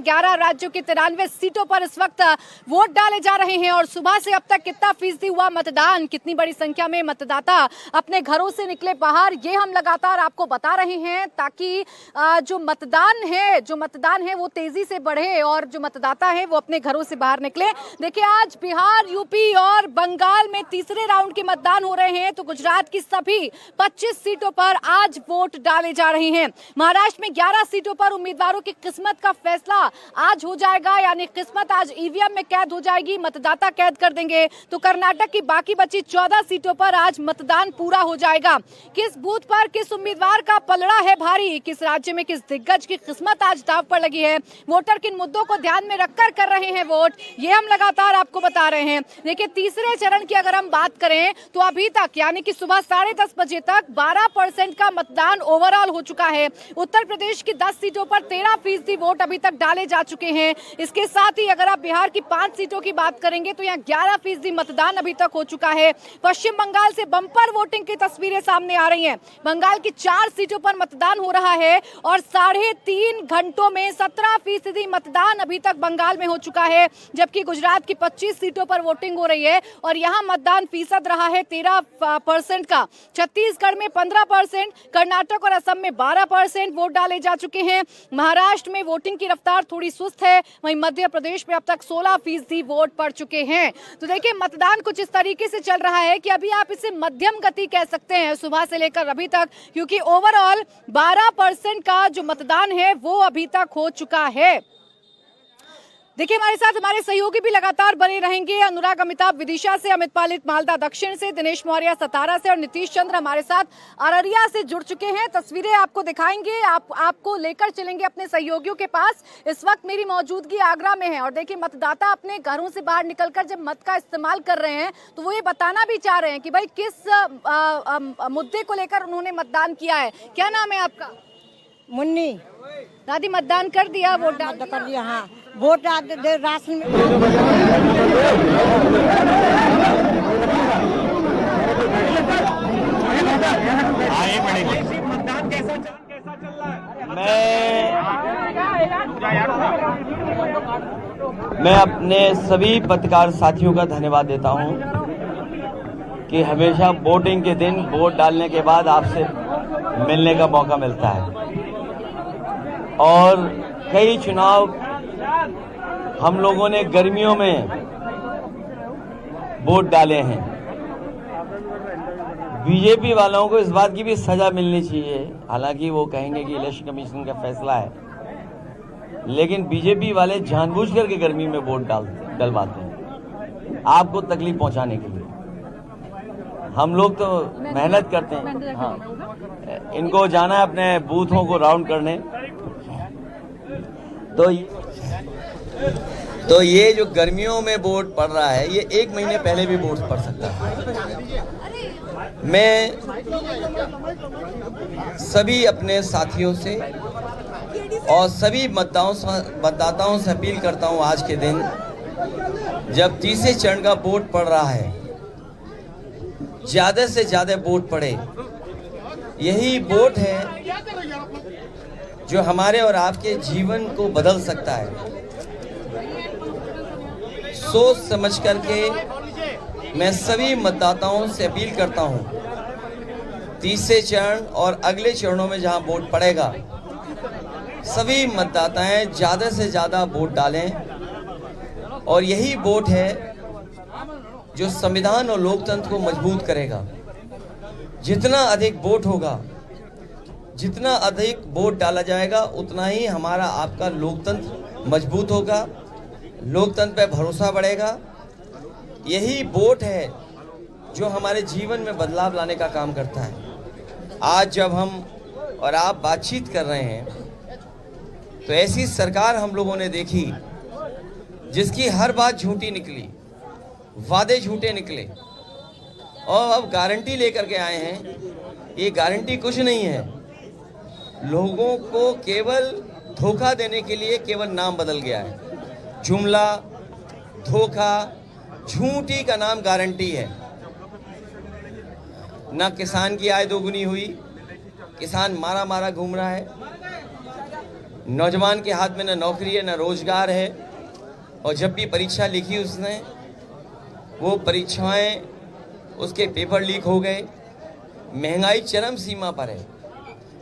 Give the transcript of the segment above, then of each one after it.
11 राज्यों की 93 सीटों पर इस वक्त वोट डाले जा रहे हैं। और सुबह से अब तक कितना फीसदी हुआ मतदान, कितनी बड़ी संख्या में मतदाता अपने घरों से निकले बाहर, ये हम लगातार आपको बता रहे हैं ताकि जो मतदान है वो तेजी से बढ़े और जो मतदाता है वो अपने घरों से बाहर निकले। देखिए, आज बिहार, यूपी और बंगाल में तीसरे राउंड के मतदान हो रहे हैं, तो गुजरात की सभी 25 सीटों पर आज वोट डाले जा रहे हैं। महाराष्ट्र में 11 सीटों पर उम्मीदवारों की किस्मत का फैसला आज हो जाएगा, यानी किस्मत आज ईवीएम में कैद हो जाएगी, मतदाता कैद कर देंगे। तो कर्नाटक की बाकी बची 14 सीटों पर आज मतदान पूरा हो जाएगा। किस बूथ पर किस उम्मीदवार का पलड़ा है भारी, किस राज्य में किस दिग्गज की किस्मत आज दांव पर लगी है, वोटर किन मुद्दों को ध्यान में रखकर कर रहे हैं वोट, ये हम लगातार आपको बता रहे हैं। देखिए, तीसरे चरण की अगर हम बात करें तो अभी तक यानी कि सुबह 10:30 बजे तक 12% का मतदान ओवरऑल हो चुका है। उत्तर प्रदेश की 10 सीटों पर 13% वोट अभी तक डाले जा चुके हैं। इसके साथ ही अगर आप बिहार की 5 सीटों की बात करेंगे तो यहाँ 11% मतदान अभी तक हो चुका है। पश्चिम बंगाल से बम्पर वोटिंग की तस्वीरें सामने आ रही हैं। बंगाल की 4 सीटों पर मतदान हो रहा है और 3.5 घंटों में 17% मतदान अभी तक बंगाल में हो चुका है, जबकि गुजरात की 25 सीटों पर वोटिंग हो रही है और यहाँ मतदान फीसद रहा है 13% का। छत्तीसगढ़ में 15%, कर्नाटक और असम में 12% वोट डाले जा चुके हैं। महाराष्ट्र में वोटिंग की रफ्तार थोड़ी सुस्त है, वहीं मध्य प्रदेश में अब तक 16% वोट पड़ चुके हैं। तो देखिए, मतदान कुछ इस तरीके से चल रहा है कि अभी आप इसे मध्यम गति कह सकते हैं सुबह से लेकर अभी तक, क्योंकि ओवरऑल 12% का जो मतदान है वो अभी तक हो चुका है। देखिए, हमारे साथ हमारे सहयोगी भी लगातार बने रहेंगे। अनुराग अमिताभ विदिशा से, अमित पालिक मालदा दक्षिण से, दिनेश मौर्य सतारा से और नीतीश चंद्र हमारे साथ अररिया से जुड़ चुके हैं। तस्वीरें आपको दिखाएंगे, आपको लेकर चलेंगे अपने सहयोगियों के पास। इस वक्त मेरी मौजूदगी आगरा में है और देखिए, मतदाता अपने घरों से बाहर निकलकर जब मत का इस्तेमाल कर रहे हैं तो वो ये बताना भी चाह रहे हैं कि भाई किस मुद्दे को लेकर उन्होंने मतदान किया है। क्या नाम है आपका? मुन्नी। दादी, मतदान कर दिया? वोट कर दिया। हाँ, वोट राशन में। मतदान कैसा चल रहा है? मैं अपने सभी पत्रकार साथियों का धन्यवाद देता हूं कि हमेशा वोटिंग के दिन वोट डालने के बाद आपसे मिलने का मौका मिलता है और कई चुनाव हम लोगों ने गर्मियों में वोट डाले हैं। बीजेपी वालों को इस बात की भी सजा मिलनी चाहिए, हालांकि वो कहेंगे कि इलेक्शन कमीशन का फैसला है, लेकिन बीजेपी वाले जानबूझकर के गर्मी में वोट डलवाते हैं आपको तकलीफ पहुंचाने के लिए। हम लोग तो मेहनत करते हैं। हाँ, इनको जाना है अपने बूथों को राउंड करने। तो ये जो गर्मियों में वोट पड़ रहा है, ये 1 महीने पहले भी वोट पड़ सकता है। मैं सभी अपने साथियों से और सभी मतदाताओं से अपील करता हूं, आज के दिन जब तीसरे चरण का वोट पड़ रहा है, ज्यादा से ज्यादा वोट पड़े। यही वोट है जो हमारे और आपके जीवन को बदल सकता है। सोच समझ करके मैं सभी मतदाताओं से अपील करता हूं, तीसरे चरण और अगले चरणों में जहां वोट पड़ेगा, सभी मतदाताएं ज्यादा से ज्यादा वोट डालें और यही वोट है जो संविधान और लोकतंत्र को मजबूत करेगा। जितना अधिक वोट होगा, जितना अधिक वोट डाला जाएगा, उतना ही हमारा आपका लोकतंत्र मजबूत होगा, लोकतंत्र पे भरोसा बढ़ेगा। यही वोट है जो हमारे जीवन में बदलाव लाने का काम करता है। आज जब हम और आप बातचीत कर रहे हैं तो ऐसी सरकार हम लोगों ने देखी जिसकी हर बात झूठी निकली, वादे झूठे निकले और अब गारंटी लेकर के आए हैं। ये गारंटी कुछ नहीं है, लोगों को केवल धोखा देने के लिए केवल नाम बदल गया है। जुमला, धोखा, झूठी का नाम गारंटी है। ना किसान की आय दोगुनी हुई, किसान मारा मारा घूम रहा है। नौजवान के हाथ में न नौकरी है न रोजगार है, और जब भी परीक्षा लिखी उसने, वो परीक्षाएं, उसके पेपर लीक हो गए। महंगाई चरम सीमा पर है,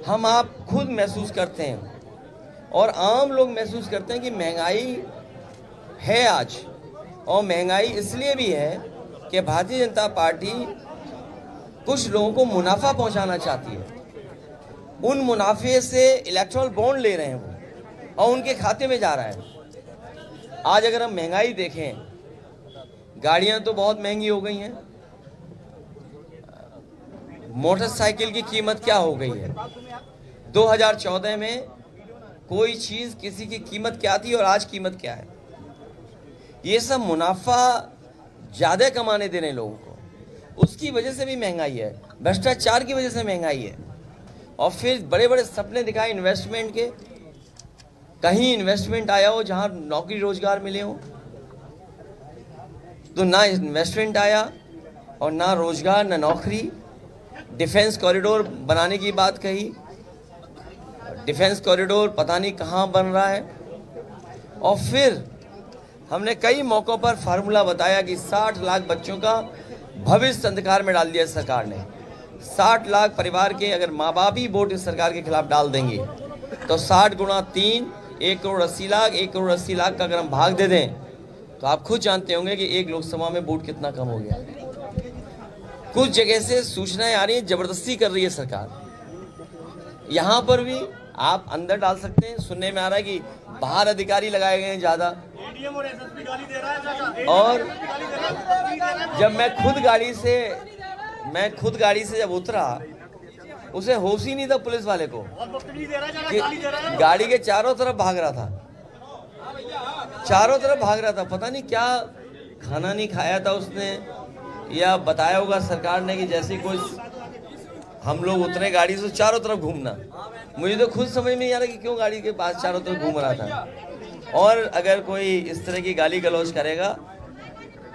हम आप खुद महसूस करते हैं और आम लोग महसूस करते हैं कि महंगाई है आज। और महंगाई इसलिए भी है कि भारतीय जनता पार्टी कुछ लोगों को मुनाफा पहुंचाना चाहती है। उन मुनाफे से इलेक्टोरल बॉन्ड ले रहे हैं वो, और उनके खाते में जा रहा है। आज अगर हम महंगाई देखें, गाड़ियां तो बहुत महंगी हो गई हैं, मोटरसाइकिल की कीमत क्या हो गई है। 2014 में कोई चीज किसी की कीमत क्या थी और आज कीमत क्या है। ये सब मुनाफा ज्यादा कमाने देने लोगों को, उसकी वजह से भी महंगाई है। भ्रष्टाचार की वजह से महंगाई है। और फिर बड़े बड़े सपने दिखाए इन्वेस्टमेंट के, कहीं इन्वेस्टमेंट आया हो जहां नौकरी रोजगार मिले हो, तो ना इन्वेस्टमेंट आया और ना रोजगार ना नौकरी। डिफेंस कॉरिडोर बनाने की बात कही, डिफेंस कॉरिडोर पता नहीं कहां बन रहा है। और फिर हमने कई मौकों पर फार्मूला बताया कि 60 लाख बच्चों का भविष्य अंधकार में डाल दिया सरकार ने। 60 लाख परिवार के अगर माँ बाप ही वोट इस सरकार के खिलाफ डाल देंगे तो 60 गुणा 3, 1 करोड़ 80 लाख, 1 करोड़ 80 लाख का अगर हम भाग दे दें तो आप खुद जानते होंगे कि एक लोकसभा में वोट कितना कम हो गया। कुछ जगह से सूचनाएं आ रही हैं, जबरदस्ती कर रही है सरकार। यहाँ पर भी आप अंदर डाल सकते हैं। सुनने में आ रहा है कि बाहर अधिकारी लगाए गए हैं ज्यादा। और जब मैं खुद गाड़ी से जब उतरा, उसे होश ही नहीं था पुलिस वाले को कि गाड़ी के चारों तरफ भाग रहा था, चारों तरफ भाग रहा था। पता नहीं क्या खाना नहीं खाया था उसने, या बताया होगा सरकार ने कि जैसे कोई हम लोग उतरे गाड़ी से चारों तरफ घूमना। मुझे तो खुद समझ में नहीं आ रहा कि क्यों गाड़ी के पास चारों तरफ घूम रहा था। और अगर कोई इस तरह की गाली गलौज करेगा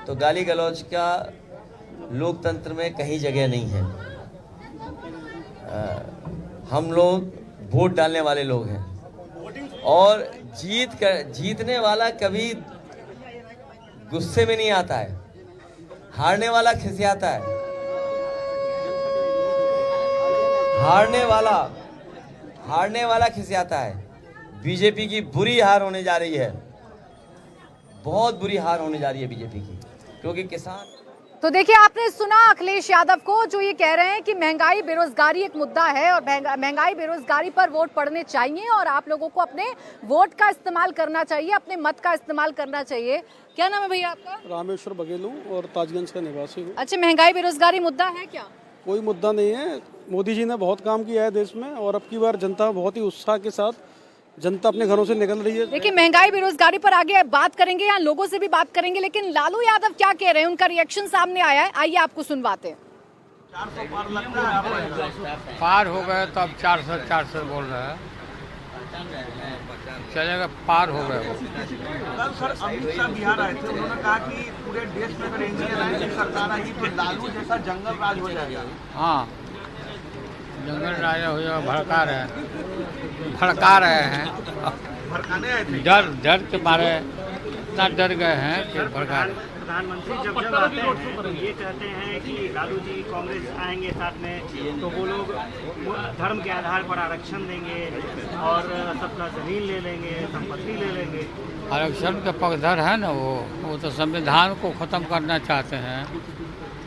तो गाली गलौज का लोकतंत्र में कहीं जगह नहीं है। हम लोग वोट डालने वाले लोग हैं, और जीतने वाला कभी गुस्से में नहीं आता है, हारने वाला खिसियाता है। हारने वाला खिसियाता है। बीजेपी की बुरी हार होने जा रही है, बहुत बुरी हार होने जा रही है बीजेपी की, क्योंकि किसान। तो देखिए, आपने सुना अखिलेश यादव को, जो ये कह रहे हैं कि महंगाई बेरोजगारी एक मुद्दा है और महंगाई बेरोजगारी पर वोट पड़ने चाहिए और आप लोगों को अपने वोट का इस्तेमाल करना चाहिए, अपने मत का इस्तेमाल करना चाहिए। क्या नाम है भैया आपका? रामेश्वर बघेल हूँ और ताजगंज का निवासी हूँ। अच्छा, महंगाई बेरोजगारी मुद्दा है क्या? कोई मुद्दा नहीं है। मोदी जी ने बहुत काम किया है देश में, और अब की बार जनता बहुत ही उत्साह के साथ जनता अपने घरों से निकल रही है। देखिए, महंगाई बेरोजगारी पर आगे बात करेंगे, यहाँ लोगों से भी बात करेंगे, लेकिन लालू यादव क्या कह रहे हैं, उनका रिएक्शन सामने आया है, आइए आपको सुनवाते हैं। 400 पार हो गए तो अब 400 बोल रहे हैं, चलेगा, पार हो गए वो। कल सर अमित शाह बिहार आए थे, उन्होंने कहा कि पूरे देश में अगर एनडीए की सरकार आई तो लालू जैसा जंगल राज हो जाएगा। हाँ, जंगल राज हो जाएगा, भड़का रहे हैं। भड़काने आए थे, डर के मारे इतना डर गए हैं कि भड़का रहे। प्रधानमंत्री जब आते हैं तो ये कहते हैं कि लालू जी कांग्रेस आएंगे साथ में तो वो लोग धर्म के आधार पर आरक्षण देंगे और सबका जमीन ले लेंगे, संपत्ति ले लेंगे। आरक्षण के पक्षधर है ना वो तो संविधान को ख़त्म करना चाहते हैं,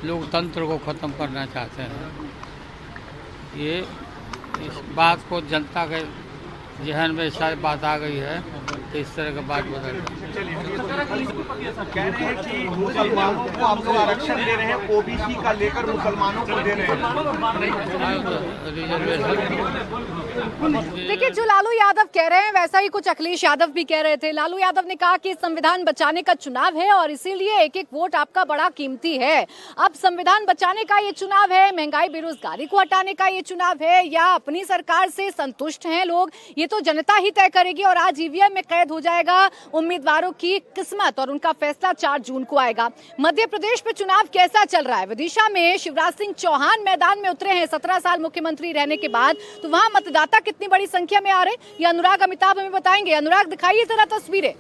लोकतंत्र को ख़त्म करना चाहते हैं। ये इस बात को जनता के जहन में शायद बात आ गई है तो इस तरह का बात बदल कह रहे हैं कि मुसलमानों को आप लोग आरक्षण दे रहे हैं, ओबीसी का लेकर मुसलमानों को दे रहे हैं। देखिए, जो लालू यादव कह रहे हैं वैसा ही कुछ अखिलेश यादव भी कह रहे थे। लालू यादव ने कहा कि संविधान बचाने का चुनाव है और इसीलिए एक एक वोट आपका बड़ा कीमती है। अब संविधान बचाने का ये चुनाव है, महंगाई बेरोजगारी को हटाने का ये चुनाव है, या अपनी सरकार से संतुष्ट हैं लोग, ये तो जनता ही तय करेगी। और आज ईवीएम में कैद हो जाएगा उम्मीदवारों की किस्मत और उनका फैसला 4 जून को आएगा। मध्य प्रदेश में चुनाव कैसा चल रहा है? विदिशा में शिवराज सिंह चौहान मैदान में उतरे हैं 17 साल मुख्यमंत्री रहने के बाद, तो वहां मतदान मतदाता कितनी बड़ी संख्या में आ रहे हैं, ये अनुराग अमिताभ हमें बताएंगे। अनुराग, दिखाइए जरा तस्वीरें।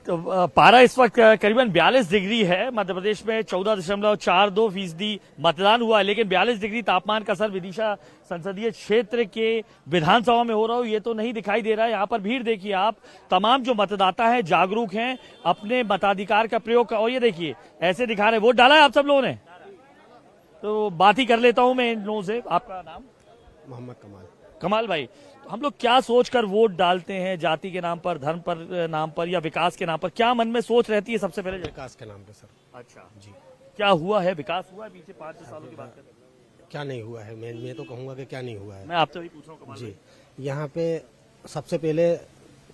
तो पारा इस वक्त करीबन 42 डिग्री है। मध्य प्रदेश में 14.42% मतदान हुआ है, लेकिन 42 डिग्री तापमान का असर विदिशा संसदीय क्षेत्र के विधानसभा में हो रहा हो ये तो नहीं दिखाई दे रहा है। यहाँ पर भीड़ देखिए आप, तमाम जो मतदाता हैं जागरूक हैं, अपने मताधिकार का प्रयोग और ये देखिए ऐसे दिखा रहे। वोट डाला है आप सब लोगों ने? तो बात ही कर लेता हूं मैं इन लोगों से। आपका नाम? मोहम्मद कमाल भाई, तो हम लोग क्या सोचकर वोट डालते हैं? जाति के नाम पर, धर्म पर नाम पर या विकास के नाम पर? क्या मन में सोच रहती है सबसे पहले? विकास के नाम पे सर। अच्छा जी, क्या हुआ है? विकास हुआ है पीछे 5-6 सालों की बात करें? क्या नहीं हुआ है? मैं तो कहूँगा कि क्या नहीं हुआ है। मैं आपसे वही पूछ रहा हूँ कमाल जी, यहाँ पे सबसे पहले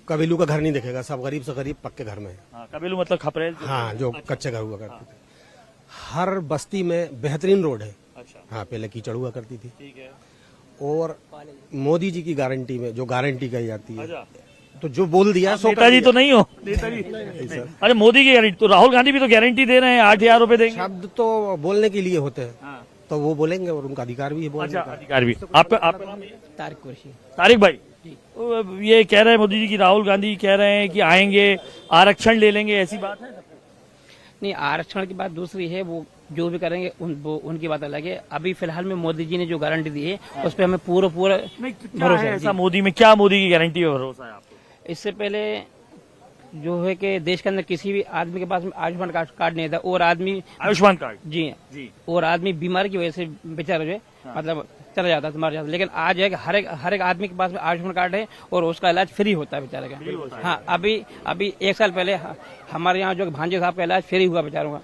कबीलू का घर नहीं दिखेगा, सब गरीब से गरीब पक्के घर में है। भाई। कबीलू मतलब खपरेल? हाँ, जो कच्चे घर हुआ करते थे। हर बस्ती में बेहतरीन रोड है। अच्छा, हाँ, पहले कीचड़ हुआ करती थी। ठीक है। और मोदी जी की गारंटी में जो गारंटी कही जाती है, अच्छा, तो जो बोल दिया सो नेताजी तो नहीं हो? नेताजी अरे मोदी की गारंटी तो, राहुल गांधी भी तो गारंटी दे रहे हैं 8,000 रुपए देंगे। शब्द तो बोलने के लिए होते हैं, हाँ। तो वो बोलेंगे और उनका अधिकार भी है बोलने अच्छा, का। अधिकार भी। आपका नाम? तारिक कुरैशी। तारिक भाई, तो ये कह रहे हैं मोदी जी की, राहुल गांधी कह रहे हैं कि आएंगे आरक्षण ले लेंगे, ऐसी बात है? नहीं, आरक्षण की बात दूसरी है, वो जो भी करेंगे उनकी बात अलग है। अभी फिलहाल में मोदी जी ने जो गारंटी दी है उस पर हमें पूरा भरोसा है। ऐसा मोदी में क्या, मोदी की गारंटी है, भरोसा है आपको? इससे पहले जो है कि देश के अंदर किसी भी आदमी के पास आयुष्मान कार्ड नहीं था, और आदमी आयुष्मान कार्ड जी, और आदमी बीमारी की वजह से बेचारा जो है मतलब चला जाता है, मर जाता है। लेकिन आज है कि हर एक आदमी के पास में आयुष्मान कार्ड है और उसका इलाज फ्री होता है बेचारे का। हाँ, अभी 1 साल पहले हमारे यहाँ जो भांजे साहब का इलाज फ्री हुआ बेचारों का।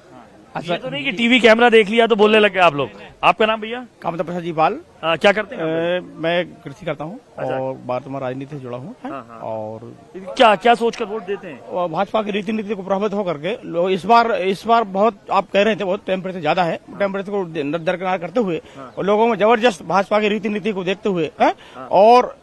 ये तो नहीं कि टीवी कैमरा देख लिया तो बोलने लगे आप लोग। आपका नाम भैया? कामता प्रसाद जी पाल। क्या करते हैं? मैं कृषि करता हूँ अच्छा। और वर्तमान राजनीति से जुड़ा हूँ। और क्या सोचकर वोट देते हैं? और भाजपा की रीति नीति को प्रभावित होकर के लोग इस बार बहुत, आप कह रहे थे बहुत टेम्परेचर ज्यादा है, टेम्परेचर को दरकिनार करते हुए और लोगों में जबरदस्त भाजपा की रीति नीति को देखते हुए और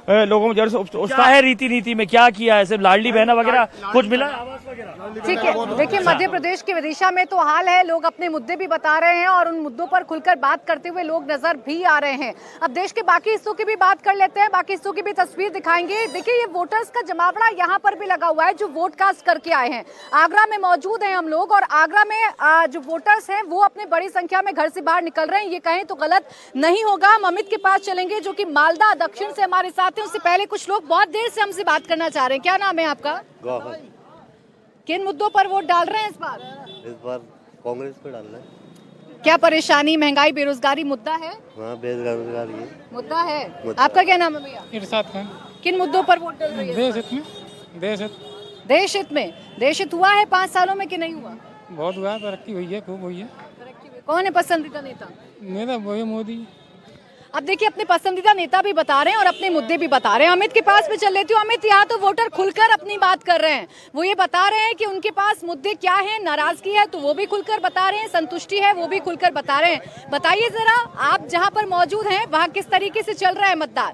लोगों में जबरदस्त क्या है रीति नीति में, क्या किया है? सिर्फ लाडली बहना वगैरह कुछ मिला, आवास वगैरह? ठीक है, देखिए मध्य प्रदेश की विदिशा में तो हाल है, लोग अपने मुद्दे भी बता रहे हैं और उन मुद्दों पर खुलकर बात करते हुए लोग नजर भी आ रहे हैं। अब देश के बाकी हिस्सों की भी बात कर लेते हैं, बाकी हिस्सों की भी तस्वीर दिखाएंगे। देखिए, ये वोटर्स का जमावड़ा यहाँ पर भी लगा हुआ है जो वोट कास्ट करके आए हैं। आगरा में मौजूद हैं हम लोग और आगरा में जो वोटर्स हैं वो अपने बड़ी संख्या में घर से बाहर निकल रहे हैं, ये कहें तो गलत नहीं होगा। हम अमित के पास चलेंगे जो कि मालदा दक्षिण से हमारे साथ हैं। उससे पहले कुछ लोग बहुत देर से हमसे बात करना चाह रहे हैं। क्या नाम है आपका? किन मुद्दों पर वोट डाल रहे हैं इस बार? इस बार कांग्रेस पे डाल रहे हैं। क्या परेशानी, महंगाई, बेरोजगारी मुद्दा है? हाँ, बेरोजगारी है मुद्दा है। आपका क्या नाम है भैया? इरशाद खान। किन मुद्दों पर वोट डाल रही है? देश हित में। देश हित में। देश हित हुआ है 5 सालों में कि नहीं हुआ? बहुत हुआ, तरक्की हुई है, खूब हुई है। कौन है पसंदीदा नेता? मेरा वो मोदी। अब देखिए, अपने पसंदीदा नेता भी बता रहे हैं और अपने मुद्दे भी बता रहे हैं। अमित के पास में चल लेती हूँ। अमित, यहाँ तो वोटर खुलकर अपनी बात कर रहे हैं, वो ये बता रहे हैं कि उनके पास मुद्दे क्या हैं, नाराजगी है तो वो भी खुलकर बता रहे हैं, संतुष्टि है वो भी खुलकर बता रहे हैं। बताइए जरा, आप जहाँ पर मौजूद हैं वहाँ किस तरीके से चल रहा है मतदान?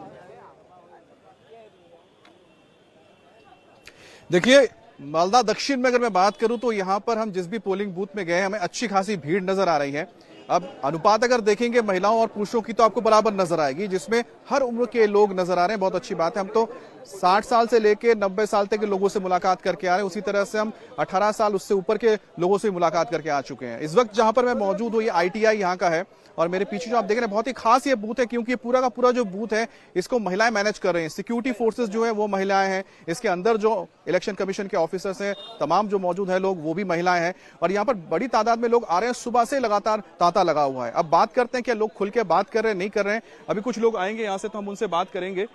देखिए, मालदा दक्षिण में अगर मैं बात करूं तो यहां पर हम जिस भी पोलिंग बूथ में गए हमें अच्छी खासी भीड़ नजर आ रही है। अब अनुपात अगर देखेंगे महिलाओं और पुरुषों की तो आपको बराबर नजर आएगी, जिसमें हर उम्र के लोग नजर आ रहे हैं। बहुत अच्छी बात है। हम तो 60 साल से लेकर 90 साल तक के लोगों से मुलाकात करके आ रहे हैं, उसी तरह से हम 18 साल उससे ऊपर के लोगों से मुलाकात करके आ चुके हैं। इस वक्त जहां पर मैं मौजूद हूँ ये ITI यहाँ का है और मेरे पीछे जो आप देख रहे हैं बहुत ही खास ये बूथ है, क्योंकि पूरा का पूरा जो बूथ है इसको महिलाएं मैनेज कर रही हैं। सिक्योरिटी फोर्सेस जो है वो महिलाएं हैं, इसके अंदर जो इलेक्शन कमीशन के ऑफिसर्स हैं तमाम जो मौजूद है लोग वो भी महिलाएं हैं और यहाँ पर बड़ी तादाद में लोग आ रहे हैं। सुबह से लगातार तांता लगा हुआ है। अब बात करते हैं कि लोग खुल के बात कर रहे हैं नहीं कर रहे हैं। अभी कुछ लोग आएंगे यहाँ से तो हम उनसे बात करेंगे,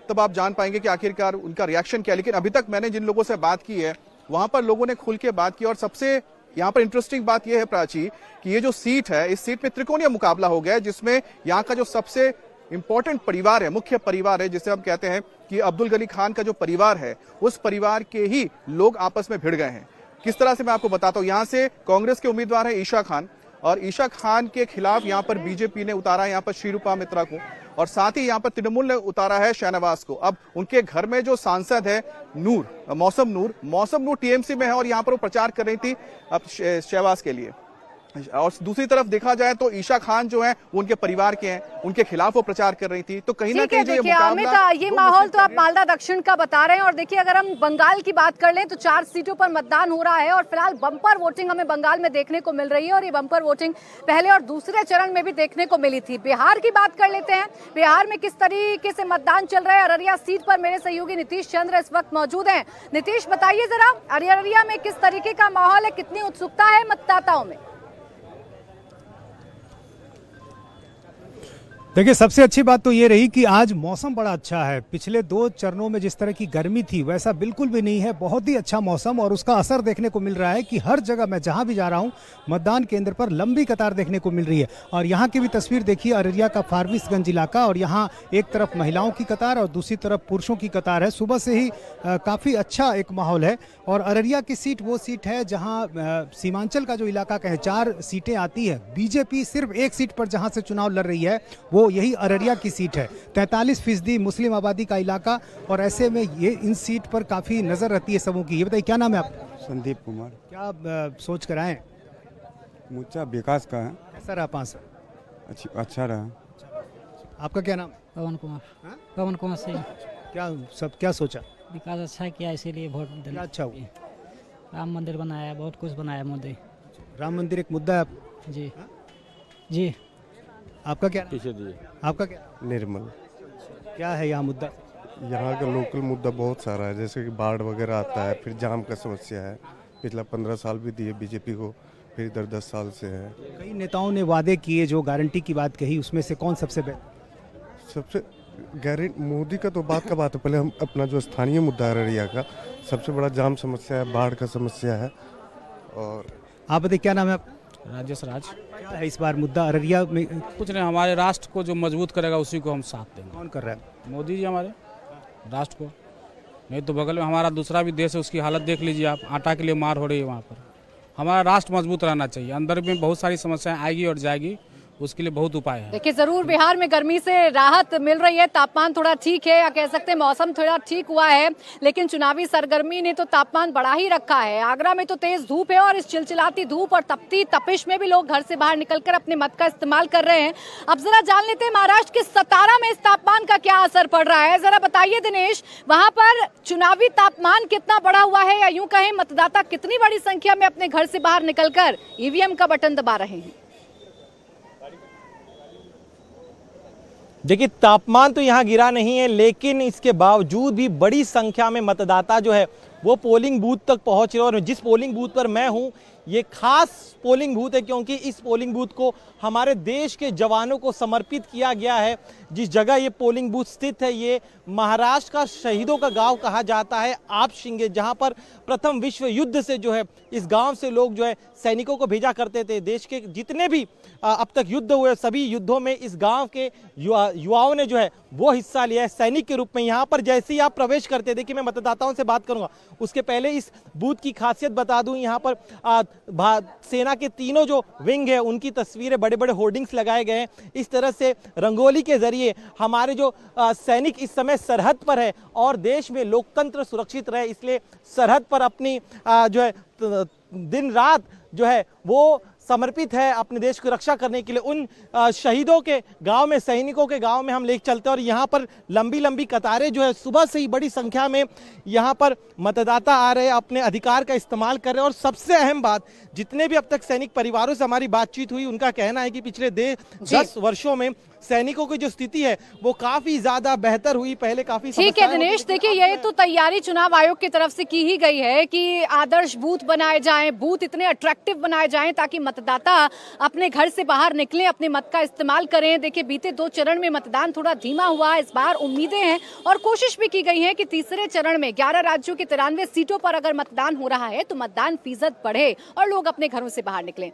तब आप जान पाएंगे कि आखिरकार उनका रिएक्शन क्या है। लेकिन अभी तक मैंने जिन लोगों से बात की है वहां पर लोगों ने खुल के बात की और सबसे यहाँ पर इंटरेस्टिंग बात यह है प्राची कि ये जो सीट है इस सीट में त्रिकोणीय मुकाबला हो गया है, जिसमें यहाँ का जो सबसे इंपॉर्टेंट परिवार है, मुख्य परिवार है, जिसे हम कहते हैं कि अब्दुल गनी खान का जो परिवार है उस परिवार के ही लोग आपस में भिड़ गए हैं। किस तरह से मैं आपको बताता हूँ। यहाँ से कांग्रेस के उम्मीदवार है ईशा खान और ईशा खान के खिलाफ यहाँ पर बीजेपी ने उतारा है यहाँ पर श्रीरूपा मित्रा को और साथ ही यहाँ पर तृणमूल ने उतारा है शाहनवाज को। अब उनके घर में जो सांसद है मौसम नूर TMC में है और यहाँ पर वो प्रचार कर रही थी अब शहबाज के लिए। और दूसरी तरफ देखा जाए तो ईशा खान जो है वो उनके परिवार के हैं, उनके खिलाफ वो प्रचार कर रही थी। तो कहीं ना कहीं जो ये मुकाबला, ये माहौल तो आप मालदा दक्षिण का बता रहे हैं। और देखिए, अगर हम बंगाल की बात कर लें तो 4 सीटों पर मतदान हो रहा है और फिलहाल बम्पर वोटिंग हमें बंगाल में देखने को मिल रही है और ये बम्पर वोटिंग पहले और दूसरे चरण में भी देखने को मिली थी। बिहार की बात कर लेते हैं, बिहार में किस तरीके से मतदान चल रहा है। अररिया सीट पर मेरे सहयोगी नीतीश चंद्र इस वक्त मौजूद हैं। नीतीश, बताइए जरा, अररिया में किस तरीके का माहौल है, कितनी उत्सुकता है मतदाताओं में? देखिए, सबसे अच्छी बात तो ये रही कि आज मौसम बड़ा अच्छा है। पिछले 2 चरणों में जिस तरह की गर्मी थी वैसा बिल्कुल भी नहीं है। बहुत ही अच्छा मौसम, और उसका असर देखने को मिल रहा है कि हर जगह मैं जहां भी जा रहा हूं मतदान केंद्र पर लंबी कतार देखने को मिल रही है। और यहां की भी तस्वीर देखिए, अररिया का फारबिसगंज इलाका, और यहाँ एक तरफ महिलाओं की कतार और दूसरी तरफ पुरुषों की कतार है। सुबह से ही काफ़ी अच्छा एक माहौल है। और अररिया की सीट वो सीट है जहाँ सीमांचल का जो इलाका का है 4 सीटें आती है। बीजेपी सिर्फ 1 सीट पर जहाँ से चुनाव लड़ रही है वो यही अररिया की सीट है। 43% मुस्लिम आबादी का इलाका, और ऐसे में ये इन सीट पर काफ़ी नज़र रहती है सबों की। ये बताइए, क्या नाम है आपका? संदीप कुमार। क्या सोच कर आए? मुझे विकास का है। कैसा रहा 5 साल? अच्छा रहा। आपका क्या नाम? पवन कुमार। पवन कुमार सिंह। क्या सोचा? विकास अच्छा किया, इसीलिए वोट देना। क्या अच्छा हुआ? राम मंदिर बनाया, बहुत कुछ बनाया मोदी। राम मंदिर एक मुद्दा है? जी जी। आपका क्या? पीछे दिए। आपका क्या? निर्मल। क्या है यहाँ मुद्दा? यहाँ का लोकल मुद्दा बहुत सारा है, जैसे कि बाढ़ वगैरह आता है, फिर जाम का समस्या है। पिछला 15 साल भी दिए बीजेपी को, फिर इधर 10 साल से है। कई नेताओं ने वादे किए, जो गारंटी की बात कही, उसमें से कौन सबसे बेहतर? सबसे गारंटी मोदी का तो बात का बात है। पहले हम अपना जो स्थानीय मुद्दा है अररिया का, सबसे बड़ा जाम समस्या है, बाढ़ का समस्या है। और आप बताइए, क्या नाम है आपका? राजेश राज। क्या है इस बार मुद्दा अररिया में? कुछ नहीं, हमारे राष्ट्र को जो मजबूत करेगा उसी को हम साथ देंगे। कौन कर रहा है? मोदी जी हमारे राष्ट्र को। नहीं तो बगल में हमारा दूसरा भी देश है, उसकी हालत देख लीजिए आप। आटा के लिए मार हो रही है वहाँ पर। हमारा राष्ट्र मजबूत रहना चाहिए। अंदर में बहुत सारी समस्याएं आएगी और जाएगी, उसके लिए बहुत उपाय है। देखिए, जरूर बिहार में गर्मी से राहत मिल रही है। तापमान थोड़ा ठीक है, या कह सकते हैं मौसम थोड़ा ठीक हुआ है, लेकिन चुनावी सरगर्मी ने तो तापमान बढ़ा ही रखा है। आगरा में तो तेज धूप है और इस चिलचिलाती धूप और तपती तपिश में भी लोग घर से बाहर निकलकर अपने मत का इस्तेमाल कर रहे हैं। अब जरा जान लेते हैं महाराष्ट्र के सतारा में इस तापमान का क्या असर पड़ रहा है। जरा बताइए दिनेश, वहां पर चुनावी तापमान कितना बढ़ा हुआ है, या यूं कहें मतदाता कितनी बड़ी संख्या में अपने घर से बाहर निकलकर ईवीएम का बटन दबा रहे हैं? देखिए, तापमान तो यहाँ गिरा नहीं है, लेकिन इसके बावजूद भी बड़ी संख्या में मतदाता जो है वो पोलिंग बूथ तक पहुँच रहे। और जिस पोलिंग बूथ पर मैं हूँ, ये खास पोलिंग बूथ है, क्योंकि इस पोलिंग बूथ को हमारे देश के जवानों को समर्पित किया गया है। जिस जगह ये पोलिंग बूथ स्थित है, ये महाराष्ट्र का शहीदों का गांव कहा जाता है, आपशिंगे, जहां पर प्रथम विश्व युद्ध से जो है इस गांव से लोग जो है सैनिकों को भेजा करते थे। देश के जितने भी अब तक युद्ध हुए, सभी युद्धों में इस गांव के युवाओं ने जो है वो हिस्सा लिया है सैनिक के रूप में। यहाँ पर जैसे ही आप प्रवेश करते, देखिए मैं मतदाताओं से बात करूंगा, उसके पहले इस बूथ की खासियत बता दूं। यहाँ पर सेना के तीनों जो विंग है उनकी तस्वीरें, बड़े बड़े होर्डिंग्स लगाए गए हैं। इस तरह से रंगोली के जरिए हमारे जो सैनिक इस समय सरहद पर है और देश में लोकतंत्र सुरक्षित रहे, इसलिए सरहद पर अपनी जो है दिन रात जो है वो समर्पित है अपने देश की रक्षा करने के लिए। उन शहीदों के गांव में, सैनिकों के गांव में हम लेकर चलते हैं और यहाँ पर लंबी लंबी कतारें जो है, सुबह से ही बड़ी संख्या में यहाँ पर मतदाता आ रहे हैं, अपने अधिकार का इस्तेमाल कर रहे हैं। और सबसे अहम बात, जितने भी अब तक सैनिक परिवारों से हमारी बातचीत हुई, उनका कहना है कि पिछले 10 वर्षों में सैनिकों की जो स्थिति है वो काफी ज्यादा बेहतर हुई। पहले काफी ठीक है दिनेश, देखिए ये तो तैयारी चुनाव आयोग की तरफ से की ही गई है कि आदर्श बूथ बनाए जाएं, बूथ इतने अट्रैक्टिव बनाए जाएं ताकि मतदाता अपने घर से बाहर निकलें, अपने मत का इस्तेमाल करें। देखिए बीते 2 चरण में मतदान थोड़ा धीमा हुआ, इस बार उम्मीदें हैं और कोशिश भी की गई है कि तीसरे चरण में 11 राज्यों की 93 सीटों पर अगर मतदान हो रहा है तो मतदान फीसद बढ़े और लोग अपने घरों से बाहर निकलें।